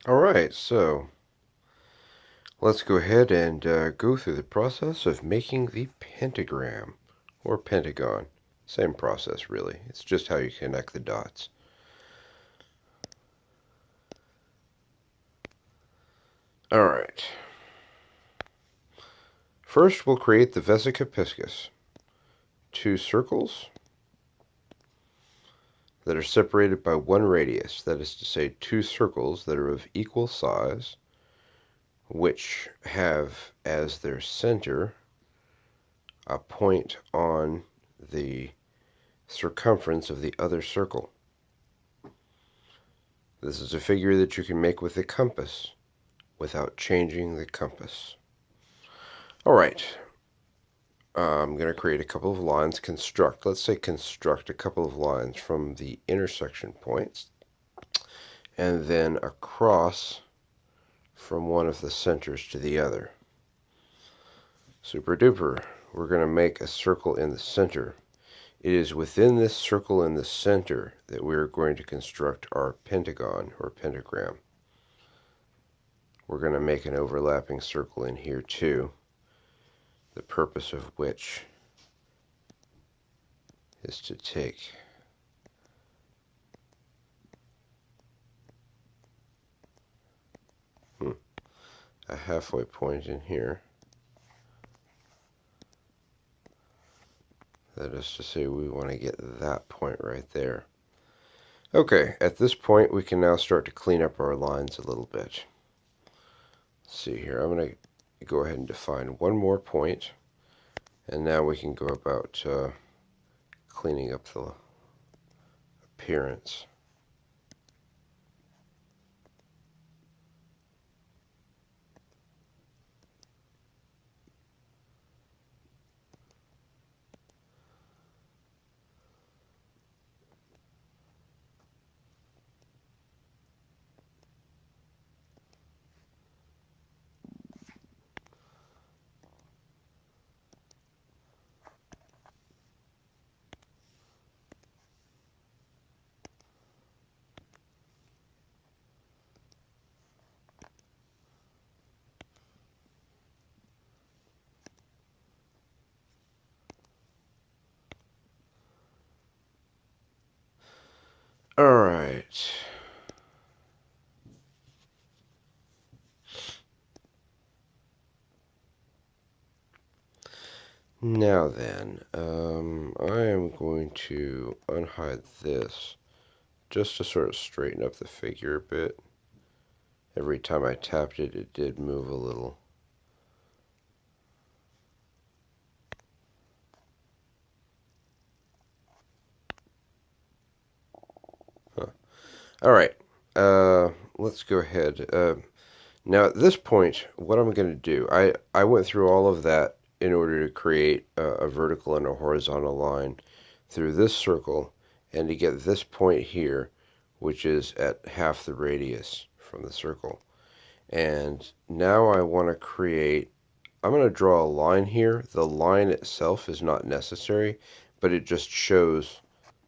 Alright, so let's go ahead and go through the process of making the pentagram, or pentagon. Same process, really. It's just how you connect the dots. Alright. First, we'll create the vesica piscis. Two circles that are separated by one radius. That is to say, two circles that are of equal size, which have as their center a point on the circumference of the other circle. This is a figure that you can make with the compass without changing the compass. Alright, I'm going to create a couple of lines. Let's say construct a couple of lines from the intersection points and then across from one of the centers to the other. Super duper. We're going to make a circle in the center. It is within this circle in the center that we're going to construct our pentagon or pentagram. We're going to make an overlapping circle in here too, the purpose of which is to take a halfway point in here. That is to say, we want to get that point right there. Okay, at this point we can now start to clean up our lines a little bit. Let's see here, I'm going to go ahead and define one more point, and now we can go about cleaning up the appearance. Alright. Now then, I am going to unhide this just to sort of straighten up the figure a bit. Every time I tapped it, it did move a little. Huh. Alright, let's go ahead. Now at this point, what I'm going to do, I went through all of that in order to create a vertical and a horizontal line through this circle and to get this point here, which is at half the radius from the circle. And now I want to create, I'm going to draw a line here. The line itself is not necessary, but it just shows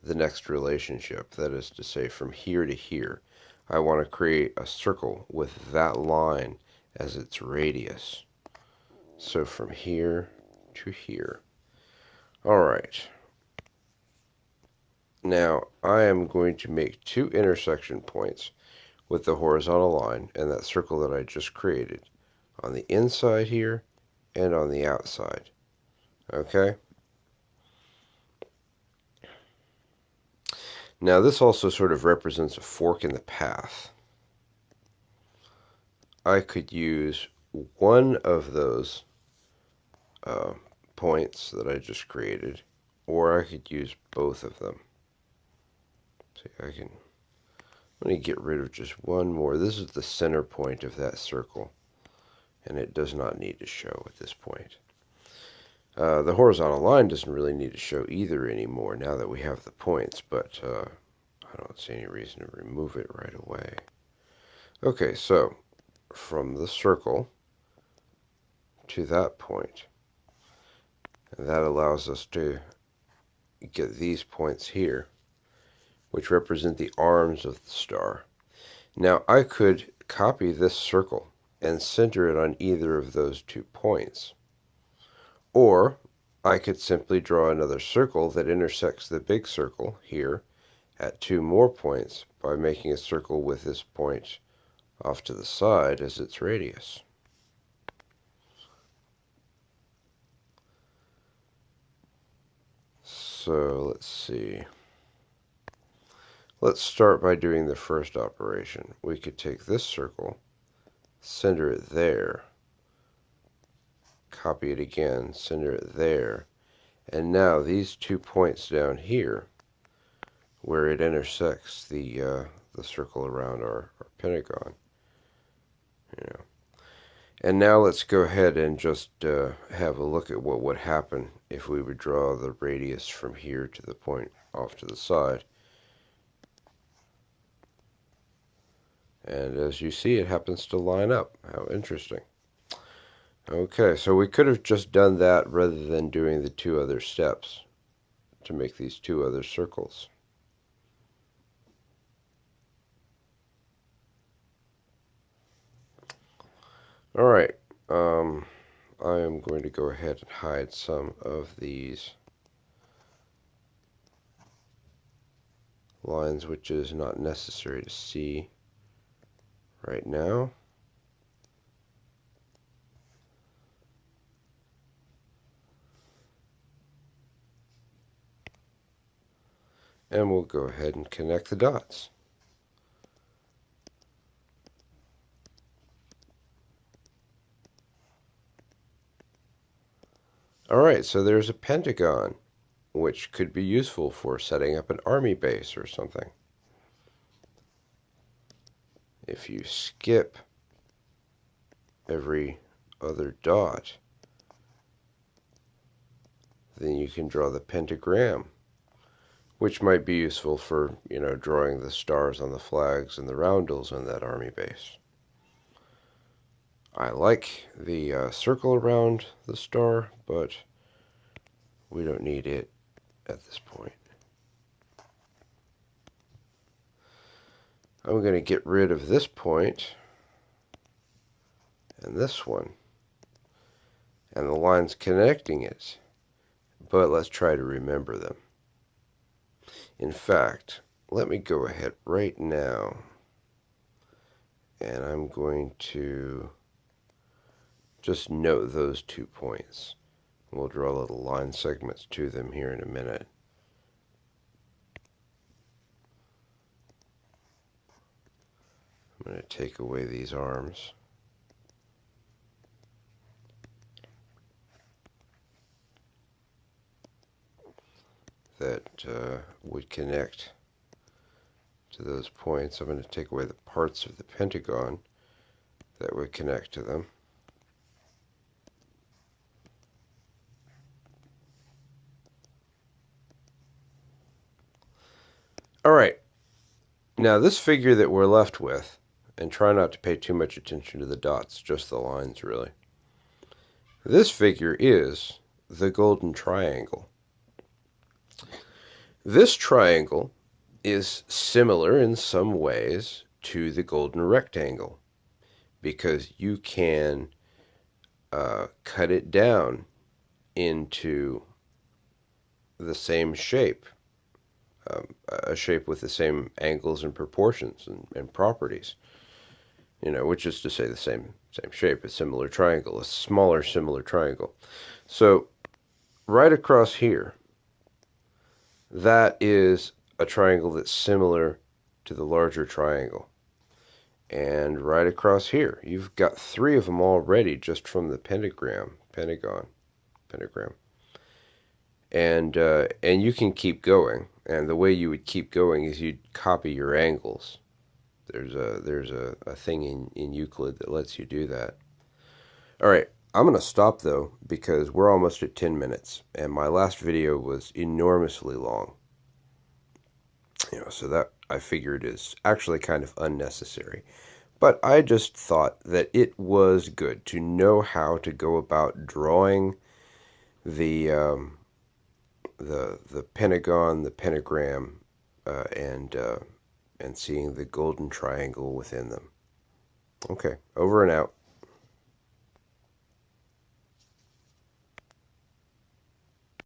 the next relationship. That is to say, from here to here. I want to create a circle with that line as its radius. So from here to here. Alright. Now I am going to make two intersection points with the horizontal line and that circle that I just created on the inside here and on the outside. Okay? Now this also sort of represents a fork in the path. I could use one of those points that I just created, or I could use both of them. See, I'm going to get rid of just one more. This is the center point of that circle, and it does not need to show at this point. The horizontal line doesn't really need to show either anymore now that we have the points, but I don't see any reason to remove it right away. Okay, so from the circle to that point, and that allows us to get these points here, which represent the arms of the star. Now I could copy this circle and center it on either of those 2 points. Or I could simply draw another circle that intersects the big circle here at 2 more points by making a circle with this point off to the side as its radius. So let's see. Let's start by doing the first operation. We could take this circle, center it there, copy it again, center it there, and now these 2 points down here, where it intersects the circle around our pentagon, And now let's go ahead and just have a look at what would happen if we would draw the radius from here to the point off to the side. And as you see, it happens to line up. How interesting. Okay, so we could have just done that rather than doing the 2 other steps to make these 2 other circles. All right, I am going to go ahead and hide some of these lines, which is not necessary to see right now. And we'll go ahead and connect the dots. Alright, so there's a pentagon, which could be useful for setting up an army base or something. If you skip every other dot, then you can draw the pentagram, which might be useful for, drawing the stars on the flags and the roundels on that army base. I like the circle around the star, but we don't need it at this point. I'm going to get rid of this point and this one and the lines connecting it, but let's try to remember them. In fact, let me go ahead right now and I'm going to just note those 2 points. We'll draw little line segments to them here in a minute. I'm going to take away these arms. That would connect to those points. I'm going to take away the parts of the pentagon that would connect to them. Alright, now this figure that we're left with, and try not to pay too much attention to the dots, just the lines really. This figure is the golden triangle. This triangle is similar in some ways to the golden rectangle because you can cut it down into the same shape, a shape with the same angles and proportions and properties, which is to say the same shape, a similar triangle, a smaller similar triangle. So right across here, that is a triangle that's similar to the larger triangle. And right across here, you've got 3 of them already just from the pentagram. And you can keep going. And the way you would keep going is you'd copy your angles. There's a thing in Euclid that lets you do that. All right, I'm going to stop though because we're almost at 10 minutes, and my last video was enormously long. So that I figured is actually kind of unnecessary. But I just thought that it was good to know how to go about drawing the pentagon, the pentagram, and seeing the golden triangle within them. Okay, over and out.